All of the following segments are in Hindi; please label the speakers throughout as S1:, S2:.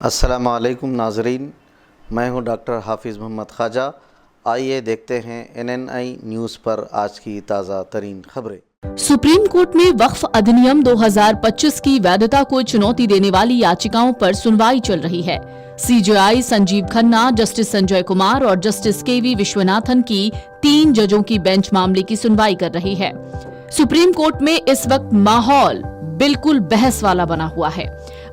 S1: अस्सलामु अलैकुम नाज़रीन, मैं हूं डॉक्टर हाफिज़ मोहम्मद ख्वाजा। आइए देखते हैं NNI न्यूज़ पर आज की ताज़ा तरीन खबरें।
S2: सुप्रीम कोर्ट में वक्फ अधिनियम 2025 की वैधता को चुनौती देने वाली याचिकाओं पर सुनवाई चल रही है। CJI संजीव खन्ना, जस्टिस संजय कुमार और जस्टिस KV विश्वनाथन की 3 जजों की बेंच मामले की सुनवाई कर रही है। सुप्रीम कोर्ट में इस वक्त माहौल बिल्कुल बहस वाला बना हुआ है।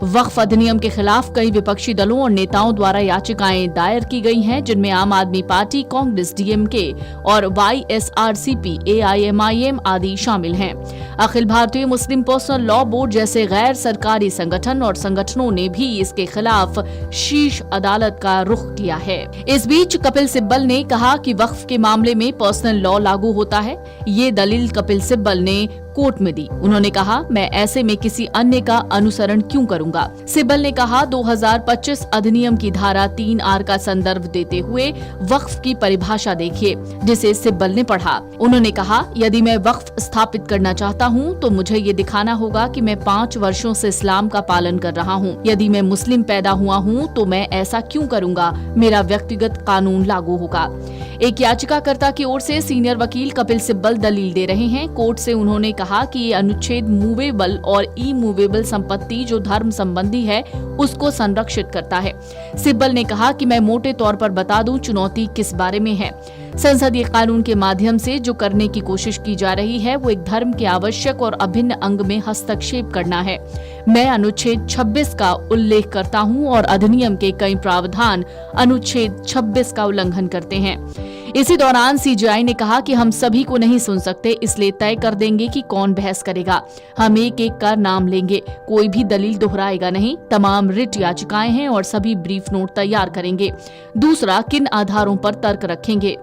S2: वक्फ अधिनियम के खिलाफ कई विपक्षी दलों और नेताओं द्वारा याचिकाएं दायर की गई हैं, जिनमें आम आदमी पार्टी, कांग्रेस, DMK और YSRCP, AIMIM आदि शामिल हैं। अखिल भारतीय मुस्लिम पर्सनल लॉ बोर्ड जैसे गैर सरकारी संगठन और संगठनों ने भी इसके खिलाफ शीर्ष अदालत का रुख किया है। इस बीच कपिल सिब्बल ने कहा कि वक्फ के मामले में पर्सनल लॉ लागू होता है। ये दलील कपिल सिब्बल ने कोर्ट में दी। उन्होंने कहा, मैं ऐसे में किसी अन्य का अनुसरण क्यों करूंगा। सिब्बल ने कहा, 2025 अधिनियम की धारा 3R का संदर्भ देते हुए वक्फ की परिभाषा देखिए, जिसे सिब्बल ने पढ़ा। उन्होंने कहा, यदि मैं वक्फ स्थापित करना चाहता हूं, तो मुझे ये दिखाना होगा कि मैं 5 वर्षों से इस्लाम का पालन कर रहा हूं। यदि मैं मुस्लिम पैदा हुआ हूं, तो मैं ऐसा क्यों करूंगा। मेरा व्यक्तिगत कानून लागू होगा। एक याचिकाकर्ता की ओर से सीनियर वकील कपिल सिब्बल दलील दे रहे हैं। कोर्ट से उन्होंने कहा कि ये अनुच्छेद मूवेबल और इमूवेबल संपत्ति जो धर्म संबंधी है उसको संरक्षित करता है। सिब्बल ने कहा कि मैं मोटे तौर पर बता दूं चुनौती किस बारे में है। संसदीय कानून के माध्यम से जो करने की कोशिश की जा रही है वो एक धर्म के आवश्यक और अभिन्न अंग में हस्तक्षेप करना है। मैं अनुच्छेद 26 का उल्लेख करता हूं और अधिनियम के कई प्रावधान अनुच्छेद 26 का उल्लंघन करते हैं। इसी दौरान CJI ने कहा कि हम सभी को नहीं सुन सकते, इसलिए तय कर देंगे कि कौन बहस करेगा। हम एक एक का नाम लेंगे, कोई भी दलील दोहराएगा नहीं। तमाम रिट याचिकाएं हैं और सभी ब्रीफ नोट तैयार करेंगे। दूसरा, किन आधारों पर तर्क रखेंगे।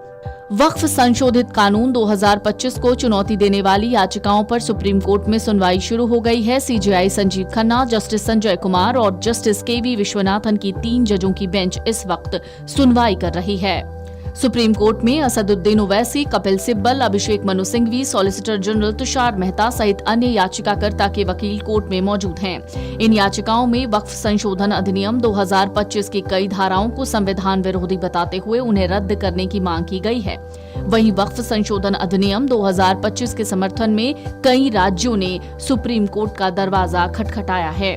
S2: वक्फ संशोधित कानून 2025 को चुनौती देने वाली याचिकाओं पर सुप्रीम कोर्ट में सुनवाई शुरू हो गई है। CJI संजीव खन्ना, जस्टिस संजय कुमार और जस्टिस KV विश्वनाथन की 3 जजों की बेंच इस वक्त सुनवाई कर रही है। सुप्रीम कोर्ट में असदुद्दीन ओवैसी, कपिल सिब्बल, अभिषेक मनु सिंघवी, सॉलिसिटर जनरल तुषार मेहता सहित अन्य याचिकाकर्ता के वकील कोर्ट में मौजूद हैं। इन याचिकाओं में वक्फ संशोधन अधिनियम 2025 की कई धाराओं को संविधान विरोधी बताते हुए उन्हें रद्द करने की मांग की गई है। वहीं वक्फ संशोधन अधिनियम 2025 के समर्थन में कई राज्यों ने सुप्रीम कोर्ट का दरवाजा खटखटाया है।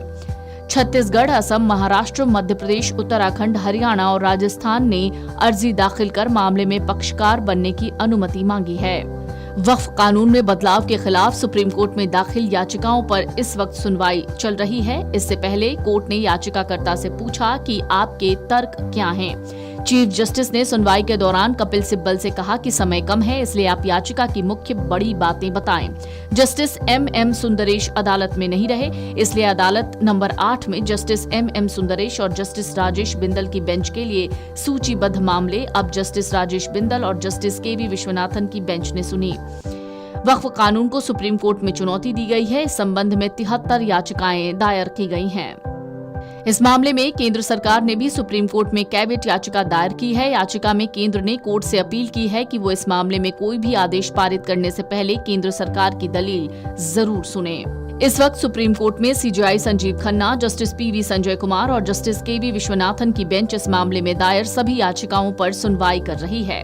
S2: छत्तीसगढ़, असम, महाराष्ट्र, मध्य प्रदेश, उत्तराखंड, हरियाणा और राजस्थान ने अर्जी दाखिल कर मामले में पक्षकार बनने की अनुमति मांगी है। वक्फ कानून में बदलाव के खिलाफ सुप्रीम कोर्ट में दाखिल याचिकाओं पर इस वक्त सुनवाई चल रही है। इससे पहले कोर्ट ने याचिकाकर्ता से पूछा कि आपके तर्क क्या हैं। चीफ जस्टिस ने सुनवाई के दौरान कपिल सिब्बल से कहा कि समय कम है, इसलिए आप याचिका की मुख्य बड़ी बातें बताएं। जस्टिस MM सुंदरेश अदालत में नहीं रहे, इसलिए अदालत नंबर 8 में जस्टिस MM सुंदरेश और जस्टिस राजेश बिंदल की बेंच के लिए सूचीबद्ध मामले अब जस्टिस राजेश बिंदल और जस्टिस KV विश्वनाथन की बेंच ने सुनी। वक्फ कानून को सुप्रीम कोर्ट में चुनौती दी गई है। इस संबंध में 73 याचिकाएं दायर की गई हैं। इस मामले में केंद्र सरकार ने भी सुप्रीम कोर्ट में कैविएट याचिका दायर की है। याचिका में केंद्र ने कोर्ट से अपील की है कि वो इस मामले में कोई भी आदेश पारित करने से पहले केंद्र सरकार की दलील जरूर सुने। इस वक्त सुप्रीम कोर्ट में CJI Sanjeev Khanna, justice PV Sanjay Kumar और जस्टिस KV विश्वनाथन की बेंच इस मामले में दायर सभी याचिकाओं पर सुनवाई कर रही है।